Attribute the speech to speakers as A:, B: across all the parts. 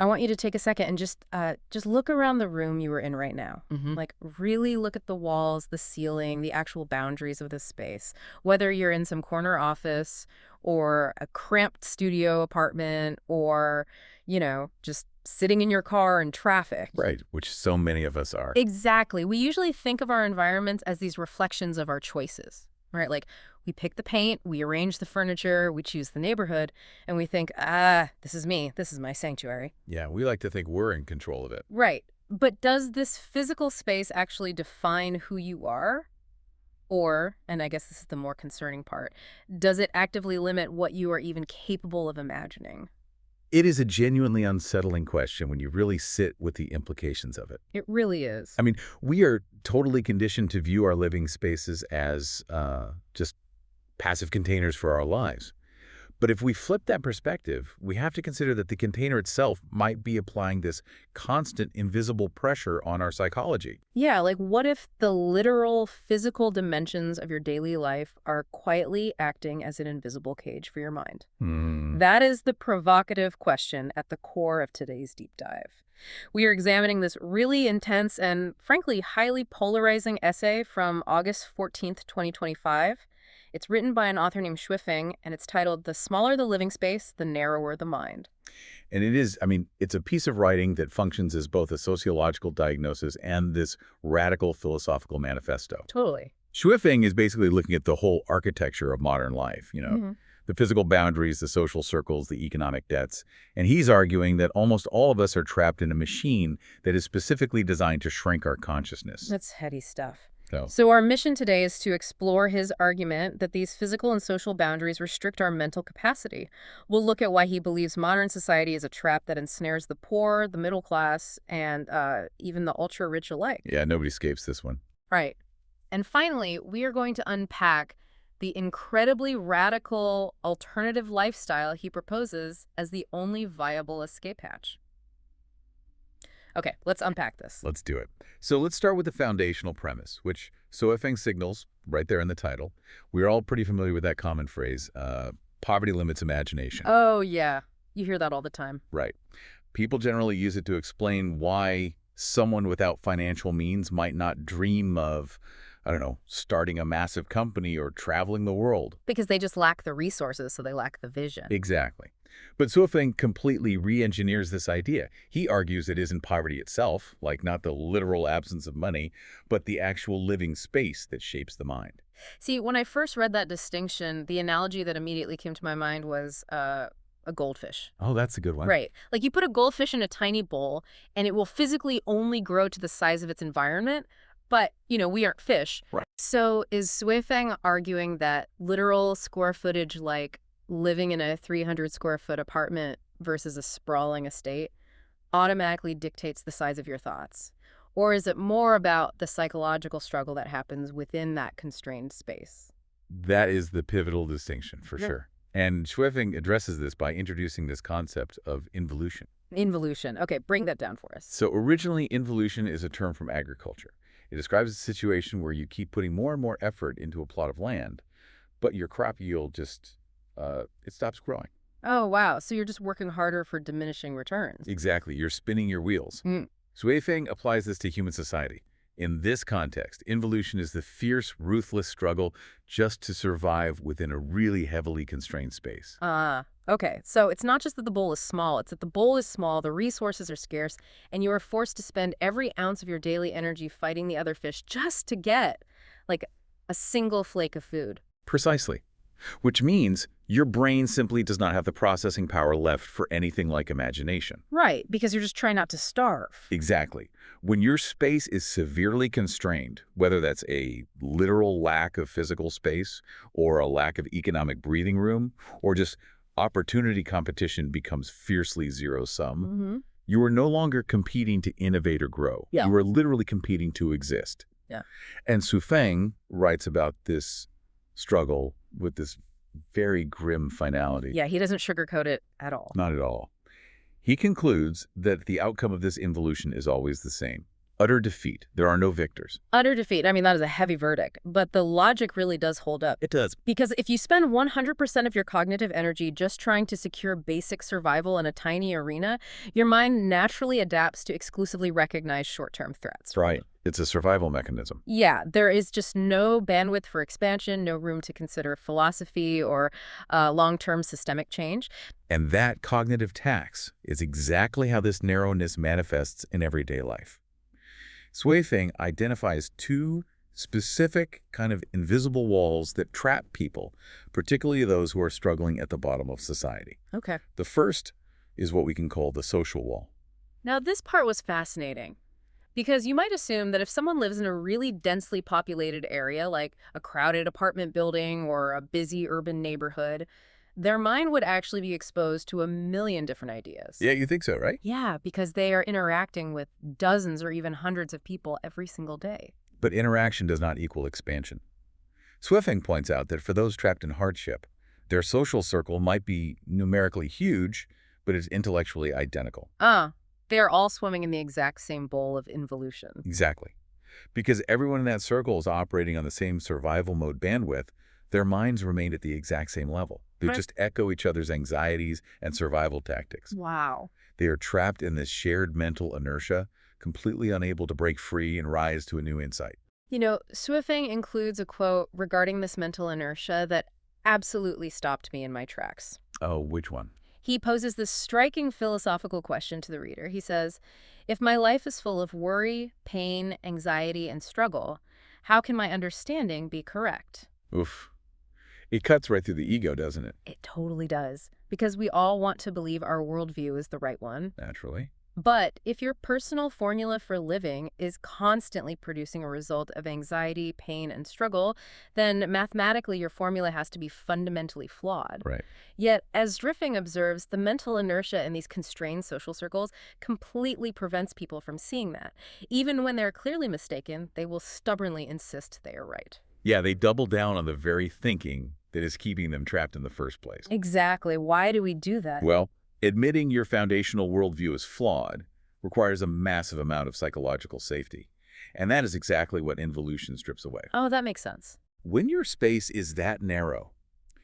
A: I want you to take a second and just look around the room you were in right now. Like, really look at the walls, the ceiling, the actual boundaries of this space. Whether you're in some corner office or a cramped studio apartment or, just sitting in your car in traffic.
B: Right, which so many of us are.
A: Exactly. We usually think of our environments as these reflections of our choices, right? Like, we pick the paint, we arrange the furniture, we choose the neighborhood, and we think, this is me, this is my sanctuary.
B: Yeah, we like to think we're in control of it.
A: Right. But does this physical space actually define who you are? Or, and I guess this is the more concerning part, does it actively limit what you are even capable of imagining?
B: It is a genuinely unsettling question when you really sit with the implications of it.
A: It really is.
B: I mean, we are totally conditioned to view our living spaces as just passive containers for our lives. But if we flip that perspective, we have to consider that the container itself might be applying this constant invisible pressure on our psychology.
A: Yeah, like what if the literal physical dimensions of your daily life are quietly acting as an invisible cage for your mind? That is the provocative question at the core of today's deep dive. We are examining this really intense and, frankly, highly polarizing essay from August 14th, 2025. It's written by an author named Shuifeng, and it's titled "The Smaller the Living Space, the Narrower the Mind."
B: And it is, it's a piece of writing that functions as both a sociological diagnosis and this radical philosophical manifesto.
A: Totally.
B: Shuifeng is basically looking at the whole architecture of modern life, the physical boundaries, the social circles, the economic debts. And he's arguing that almost all of us are trapped in a machine that is specifically designed to shrink our consciousness.
A: That's heady stuff.
B: So
A: So our mission today is to explore his argument that these physical and social boundaries restrict our mental capacity. We'll look at why he believes modern society is a trap that ensnares the poor, the middle class, and even the ultra-rich alike.
B: yeah, nobody escapes this one.
A: Right. And finally, we are going to unpack the incredibly radical alternative lifestyle he proposes as the only viable escape hatch. Okay, let's unpack this.
B: Let's do it. So let's start with the foundational premise, which Shuifeng signals right there in the title. We're all pretty familiar with that common phrase, poverty limits imagination.
A: Oh, yeah. You hear that all the time.
B: Right. People generally use it to explain why someone without financial means might not dream of, starting a massive company or traveling the world.
A: Because they just lack the resources, so they lack the vision.
B: Exactly. But Shuifeng completely re-engineers this idea. He argues it isn't poverty itself, like not the literal absence of money, but the actual living space that shapes the mind.
A: See, when I first read that distinction, the analogy that immediately came to my mind was a goldfish.
B: Oh, that's a good one.
A: Right. Like you put a goldfish in a tiny bowl, and it will physically only grow to the size of its environment. But, we aren't fish.
B: Right.
A: So is Shuifeng arguing that literal square footage, like living in a 300 square foot apartment versus a sprawling estate, automatically dictates the size of your thoughts? Or is it more about the psychological struggle that happens within that constrained space?
B: That is the pivotal distinction, for sure. And Shuifeng addresses this by introducing this concept of involution.
A: Involution. Okay, bring that down for us.
B: So originally, involution is a term from agriculture. It describes a situation where you keep putting more and more effort into a plot of land, but your crop yield just, it stops growing.
A: Oh, wow. So you're just working harder for diminishing returns.
B: Exactly. You're spinning your wheels. Shuifeng applies this to human society. In this context, involution is the fierce, ruthless struggle just to survive within a really heavily constrained space.
A: Okay. So it's not just that the bowl is small. It's that the bowl is small, the resources are scarce, and you are forced to spend every ounce of your daily energy fighting the other fish just to get, like, a single flake of food.
B: Precisely. Which means your brain simply does not have the processing power left for anything like imagination.
A: Right, because you're just trying not to starve.
B: Exactly. When your space is severely constrained, whether that's a literal lack of physical space or a lack of economic breathing room, or just opportunity competition becomes fiercely zero-sum, you are no longer competing to innovate or grow.
A: Yeah.
B: You are literally competing to exist.
A: Yeah.
B: And Shuifeng writes about this struggle with this very grim finality.
A: Yeah, he doesn't sugarcoat it at all.
B: Not at all. He concludes that the outcome of this involution is always the same: Utter defeat. There are no victors.
A: Utter defeat. I mean, that is a heavy verdict, but the logic really does hold up.
B: It does.
A: Because if you spend 100% of your cognitive energy just trying to secure basic survival in a tiny arena, your mind naturally adapts to exclusively recognize short-term threats.
B: Right. It's a survival mechanism.
A: Yeah, there is just no bandwidth for expansion, no room to consider philosophy or long-term systemic change.
B: And that cognitive tax is exactly how this narrowness manifests in everyday life. Sui-Feng identifies two specific kind of invisible walls that trap people, particularly those who are struggling at the bottom of society.
A: Okay.
B: The first is what we can call the social wall.
A: Now, this part was fascinating. Because you might assume that if someone lives in a really densely populated area, like a crowded apartment building or a busy urban neighborhood, their mind would actually be exposed to a million different ideas.
B: Yeah, you think so, right?
A: Yeah, because they are interacting with dozens or even hundreds of people every single day.
B: But interaction does not equal expansion. Sui-Feng points out that for those trapped in hardship, their social circle might be numerically huge, but is intellectually identical.
A: They are all swimming in the exact same bowl of involution.
B: Exactly. Because everyone in that circle is operating on the same survival mode bandwidth, their minds remain at the exact same level. They just echo each other's anxieties and survival tactics.
A: Wow.
B: They are trapped in this shared mental inertia, completely unable to break free and rise to a new insight.
A: You know, Sui-Feng includes a quote regarding this mental inertia that absolutely stopped me in my tracks.
B: Oh, which one?
A: He poses this striking philosophical question to the reader. He says, if my life is full of worry, pain, anxiety, and struggle, how can my understanding be correct?
B: Oof. It cuts right through the ego, doesn't it?
A: It totally does. Because we all want to believe our worldview is the right one.
B: Naturally.
A: But if your personal formula for living is constantly producing a result of anxiety, pain, and struggle, then mathematically your formula has to be fundamentally flawed.
B: Right.
A: Yet, as Driffing observes, the mental inertia in these constrained social circles completely prevents people from seeing that. Even when they're clearly mistaken, they will stubbornly insist they are right.
B: Yeah, they double down on the very thinking that is keeping them trapped in the first place.
A: Exactly. Why do we do that?
B: Well, admitting your foundational worldview is flawed requires a massive amount of psychological safety. And that is exactly what involution strips away.
A: Oh, that makes sense.
B: When your space is that narrow,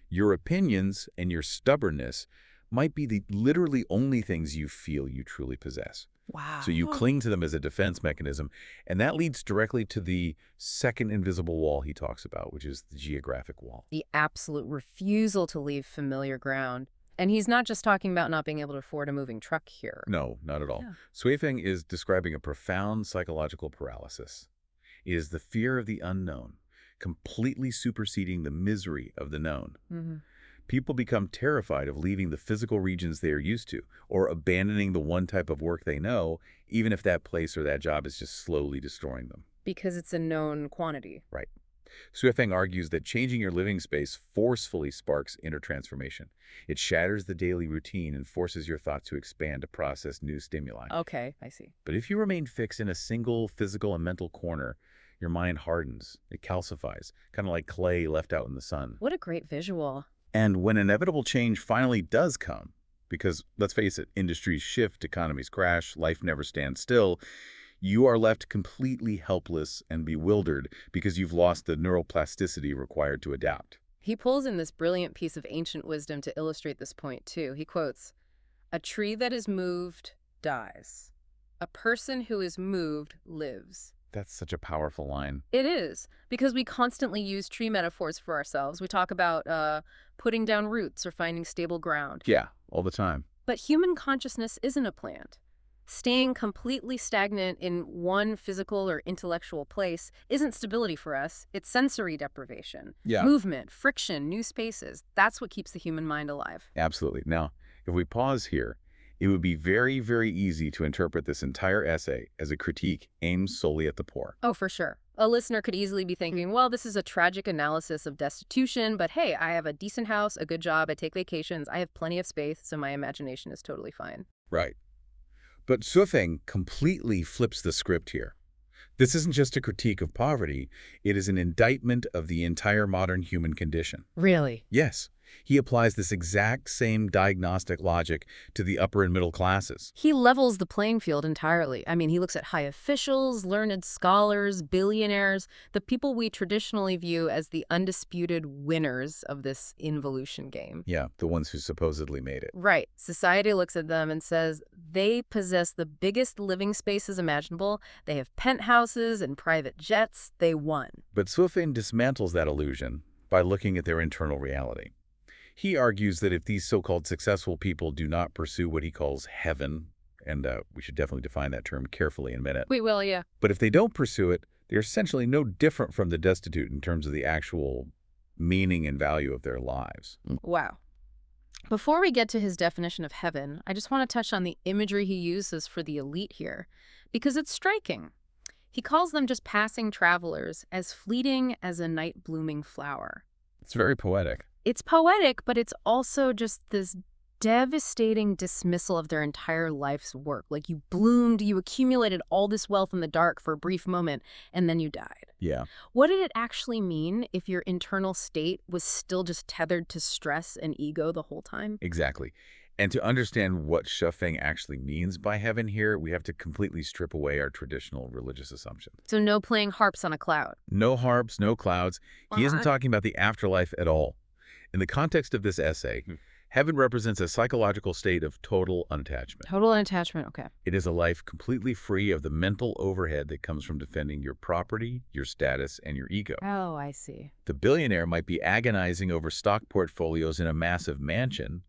B: your opinions and your stubbornness might be the literally only things you feel you truly possess.
A: Wow.
B: So you cling to them as a defense mechanism, and that leads directly to the second invisible wall he talks about, which is the geographic wall.
A: The absolute refusal to leave familiar ground. And he's not just talking about not being able to afford a moving truck here.
B: No, not at all.
A: Yeah.
B: Sui-Feng is describing a profound psychological paralysis. It is the fear of the unknown, completely superseding the misery of the known.
A: Mm-hmm.
B: People become terrified of leaving the physical regions they are used to, or abandoning the one type of work they know, even if that place or that job is just slowly destroying them.
A: Because it's a known quantity.
B: Right. Sui-Feng argues that changing your living space forcefully sparks inner transformation. It shatters the daily routine and forces your thought to expand to process new stimuli.
A: Okay, I see.
B: But if you remain fixed in a single physical and mental corner, your mind hardens, it calcifies, kind of like clay left out in the sun.
A: What a great visual.
B: And when inevitable change finally does come, because let's face it, industries shift, economies crash, life never stands still, you are left completely helpless and bewildered because you've lost the neuroplasticity required to adapt.
A: He pulls in this brilliant piece of ancient wisdom to illustrate this point, too. He quotes, "A tree that is moved dies. A person who is moved lives."
B: That's such a powerful line.
A: It is, because we constantly use tree metaphors for ourselves. We talk about putting down roots or finding stable ground.
B: Yeah, all the time.
A: But human consciousness isn't a plant. Staying completely stagnant in one physical or intellectual place isn't stability for us. It's sensory deprivation.
B: Yeah.
A: Movement, friction, new spaces. That's what keeps the human mind alive.
B: Absolutely. Now, if we pause here, it would be very, very easy to interpret this entire essay as a critique aimed solely at the poor.
A: Oh, for sure. A listener could easily be thinking, well, this is a tragic analysis of destitution, but hey, I have a decent house, a good job, I take vacations, I have plenty of space, so my imagination is totally fine.
B: Right. But Sui-Feng completely flips the script here. This isn't just a critique of poverty, it is an indictment of the entire modern human condition.
A: Really?
B: Yes, He applies this exact same diagnostic logic to the upper and middle classes.
A: He levels the playing field entirely. I mean, he looks at high officials, learned scholars, billionaires, the people we traditionally view as the undisputed winners of this involution game.
B: Yeah, the ones who supposedly made it.
A: Right. Society looks at them and says they possess the biggest living spaces imaginable. They have penthouses and private jets. They won.
B: But Suifeng dismantles that illusion by looking at their internal reality. He argues that if these so-called successful people do not pursue what he calls heaven, and we should definitely define that term carefully in a minute.
A: We will, yeah.
B: But if they don't pursue it, they're essentially no different from the destitute in terms of the actual meaning and value of their lives.
A: Wow. Before we get to his definition of heaven, I just want to touch on the imagery he uses for the elite here, because it's striking. He calls them just passing travelers, as fleeting as a night-blooming flower.
B: It's very poetic.
A: It's poetic, but it's also just this devastating dismissal of their entire life's work. Like, you bloomed, you accumulated all this wealth in the dark for a brief moment, and then you died.
B: Yeah.
A: What did it actually mean if your internal state was still just tethered to stress and ego the whole time?
B: Exactly. And to understand what Suifeng actually means by heaven here, we have to completely strip away our traditional religious assumptions.
A: So no playing harps on a cloud.
B: No harps, no clouds. He isn't talking about the afterlife at all. In the context of this essay, heaven represents a psychological state of total unattachment.
A: Total unattachment, okay.
B: It is a life completely free of the mental overhead that comes from defending your property, your status, and your ego.
A: Oh, I see.
B: The billionaire might be agonizing over stock portfolios in a massive mansion,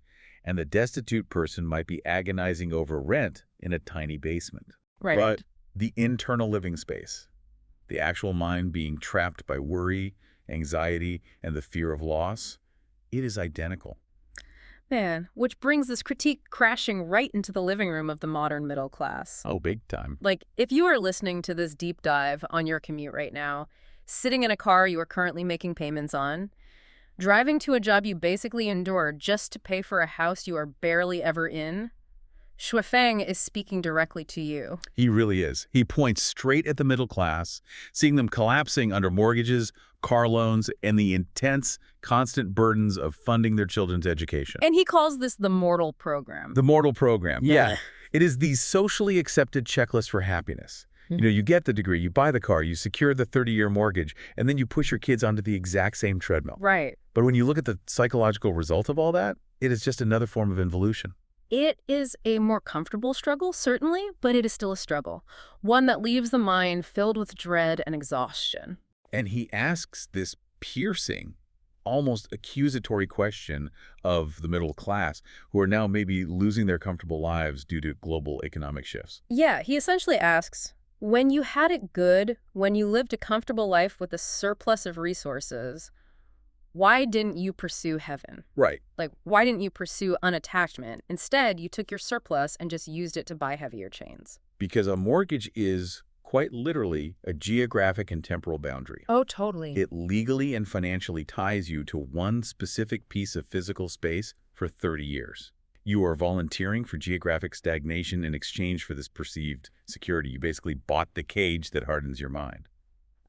B: and the destitute person might be agonizing over rent in a tiny basement.
A: Right.
B: But the internal living space, the actual mind being trapped by worry, anxiety, and the fear of loss, it is identical.
A: Man, which brings this critique crashing right into the living room of the modern middle class.
B: Oh, big time.
A: Like, if you are listening to this deep dive on your commute right now, sitting in a car you are currently making payments on, driving to a job you basically endure just to pay for a house you are barely ever in, Suifeng is speaking directly to you.
B: He really is. He points straight at the middle class, seeing them collapsing under mortgages, car loans, and the intense, constant burdens of funding their children's education.
A: And he calls this the mortal program.
B: The mortal program. Yeah. It is the socially accepted checklist for happiness. You know, you get the degree, you buy the car, you secure the 30-year mortgage, and then you push your kids onto the exact same treadmill.
A: Right.
B: But when you look at the psychological result of all that, it is just another form of involution.
A: It is a more comfortable struggle, certainly, but it is still a struggle. One that leaves the mind filled with dread and exhaustion.
B: And he asks this piercing, almost accusatory question of the middle class, who are now maybe losing their comfortable lives due to global economic shifts.
A: Yeah, he essentially asks, when you had it good, when you lived a comfortable life with a surplus of resources, why didn't you pursue heaven?
B: Right.
A: Like, why didn't you pursue unattachment? Instead, you took your surplus and just used it to buy heavier chains.
B: Because a mortgage is, quite literally, a geographic and temporal boundary.
A: Oh, totally.
B: It legally and financially ties you to one specific piece of physical space for 30 years. You are volunteering for geographic stagnation in exchange for this perceived security. You basically bought the cage that hardens your mind.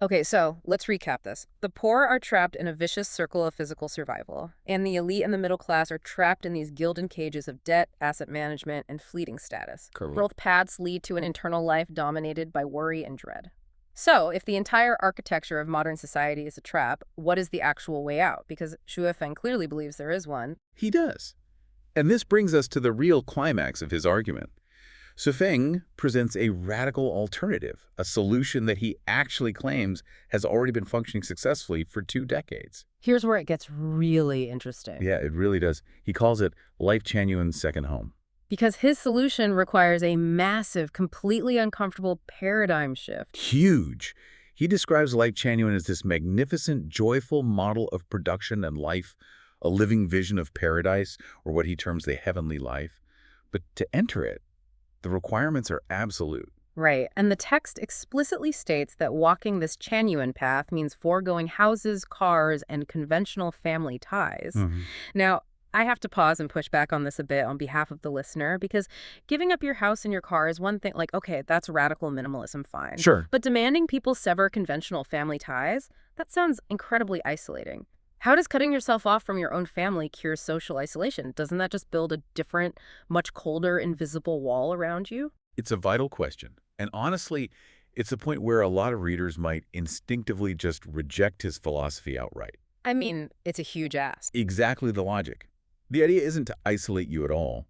A: Okay, so let's recap this. The poor are trapped in a vicious circle of physical survival, and the elite and the middle class are trapped in these gilded cages of debt, asset management, and fleeting status.
B: Correct.
A: Both paths lead to an internal life dominated by worry and dread. So, if the entire architecture of modern society is a trap, what is the actual way out? Because Suifeng clearly believes there is one.
B: He does. And this brings us to the real climax of his argument. Suifeng presents a radical alternative, a solution that he actually claims has already been functioning successfully for 2 decades.
A: Here's where it gets really interesting.
B: Yeah, it really does. He calls it Lifechanyuan's second home.
A: Because his solution requires a massive, completely uncomfortable paradigm shift.
B: Huge. He describes Lifechanyuan as this magnificent, joyful model of production and life, a living vision of paradise, or what he terms the heavenly life. But to enter it, the requirements are absolute.
A: Right, and the text explicitly states that walking this Chanyuan path means foregoing houses, cars, and conventional family ties. Now, I have to pause and push back on this a bit on behalf of the listener, because giving up your house and your car is one thing. Like, okay, that's radical minimalism, fine.
B: Sure.
A: But demanding people sever conventional family ties, that sounds incredibly isolating. How does cutting yourself off from your own family cure social isolation? Doesn't that just build a different, much colder, invisible wall around you?
B: It's a vital question. And honestly, it's a point where a lot of readers might instinctively just reject his philosophy outright.
A: I mean, it's a huge ask.
B: Exactly the logic. The idea isn't to isolate you at all.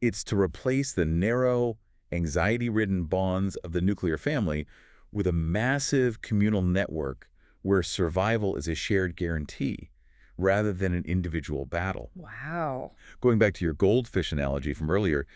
B: It's to replace the narrow, anxiety-ridden bonds of the nuclear family with a massive communal network where survival is a shared guarantee rather than an individual battle.
A: Wow.
B: Going back to your goldfish analogy from earlier,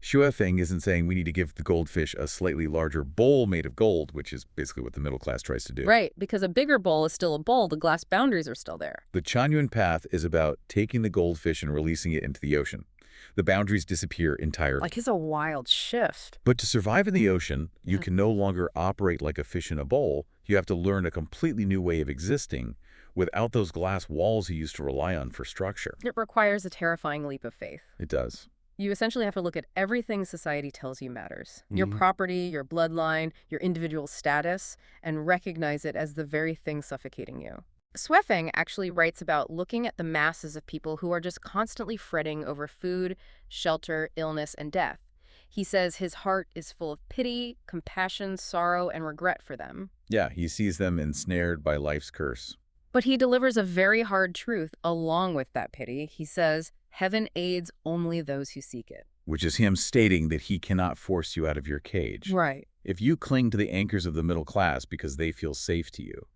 B: Shuefeng isn't saying we need to give the goldfish a slightly larger bowl made of gold, which is basically what the middle class tries to do.
A: Right, because a bigger bowl is still a bowl. The glass boundaries are still there.
B: The Chanyuan path is about taking the goldfish and releasing it into the ocean. The boundaries disappear entirely.
A: Like, it's a wild shift.
B: But to survive in the ocean, you
A: Yeah.
B: can no longer operate like a fish in a bowl. You have to learn a completely new way of existing without those glass walls you used to rely on for structure.
A: It requires a terrifying leap of faith.
B: It does.
A: You essentially have to look at everything society tells you matters. Your
B: Mhm.
A: property, your bloodline, your individual status, and recognize it as the very thing suffocating you. Swefeng actually writes about looking at the masses of people who are just constantly fretting over food, shelter, illness, and death. He says his heart is full of pity, compassion, sorrow, and regret for them.
B: Yeah, he sees them ensnared by life's curse.
A: But he delivers a very hard truth along with that pity. He says, heaven aids only those who seek it.
B: Which is him stating that he cannot force you out of your cage.
A: Right.
B: If you cling to the anchors of the middle class because they feel safe to you,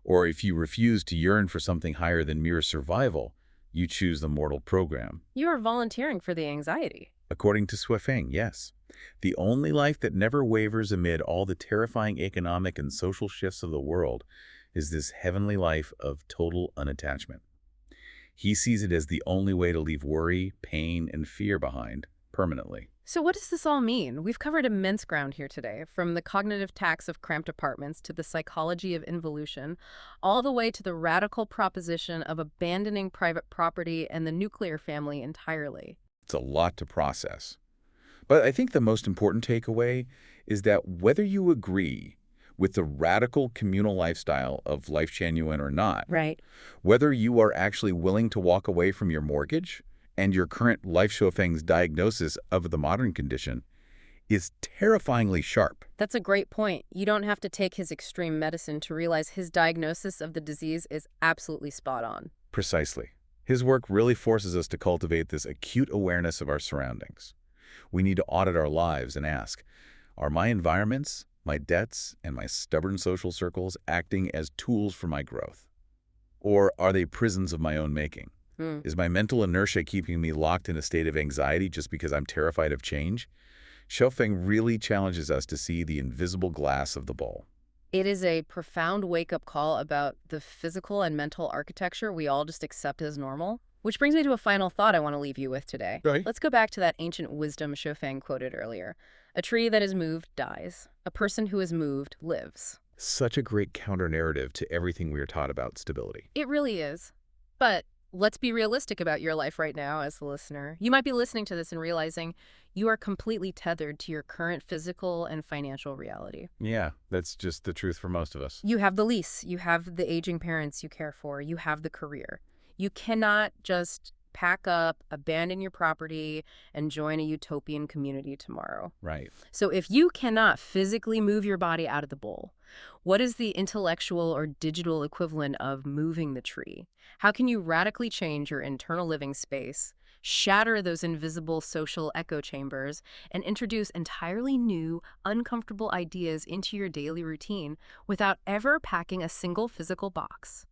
B: or if you refuse to yearn for something higher than mere survival, you choose the mortal program.
A: You are volunteering for the anxiety.
B: According to Swefeng, yes. The only life that never wavers amid all the terrifying economic and social shifts of the world is this heavenly life of total unattachment. He sees it as the only way to leave worry, pain, and fear behind permanently.
A: So what does this all mean? We've covered immense ground here today, from the cognitive tax of cramped apartments to the psychology of involution, all the way to the radical proposition of abandoning private property and the nuclear family entirely.
B: It's a lot to process. But I think the most important takeaway is that whether you agree with the radical communal lifestyle of Lifechanyuan or not,
A: Right.
B: whether you are actually willing to walk away from your mortgage and your current Life Shofeng's diagnosis of the modern condition is terrifyingly sharp.
A: That's a great point. You don't have to take his extreme medicine to realize his diagnosis of the disease is absolutely spot on.
B: Precisely. His work really forces us to cultivate this acute awareness of our surroundings. We need to audit our lives and ask, are my environments, my debts, and my stubborn social circles acting as tools for my growth? Or are they prisons of my own making? Is my mental inertia keeping me locked in a state of anxiety just because I'm terrified of change? Shofeng really challenges us to see the invisible glass of the bowl.
A: It is a profound wake-up call about the physical and mental architecture we all just accept as normal. Which brings me to a final thought I want to leave you with today.
B: Right.
A: Let's go back to that ancient wisdom Shofeng quoted earlier. A tree that is moved dies. A person who is moved lives.
B: Such a great counter-narrative to everything we are taught about stability.
A: It really is. But let's be realistic about your life right now as the listener. You might be listening to this and realizing you are completely tethered to your current physical and financial reality.
B: Yeah, that's just the truth for most of us.
A: You have the lease. You have the aging parents you care for. You have the career. You cannot just pack up, abandon your property, and join a utopian community tomorrow.
B: Right.
A: So if you cannot physically move your body out of the bowl, what is the intellectual or digital equivalent of moving the tree? How can you radically change your internal living space, shatter those invisible social echo chambers, and introduce entirely new, uncomfortable ideas into your daily routine without ever packing a single physical box?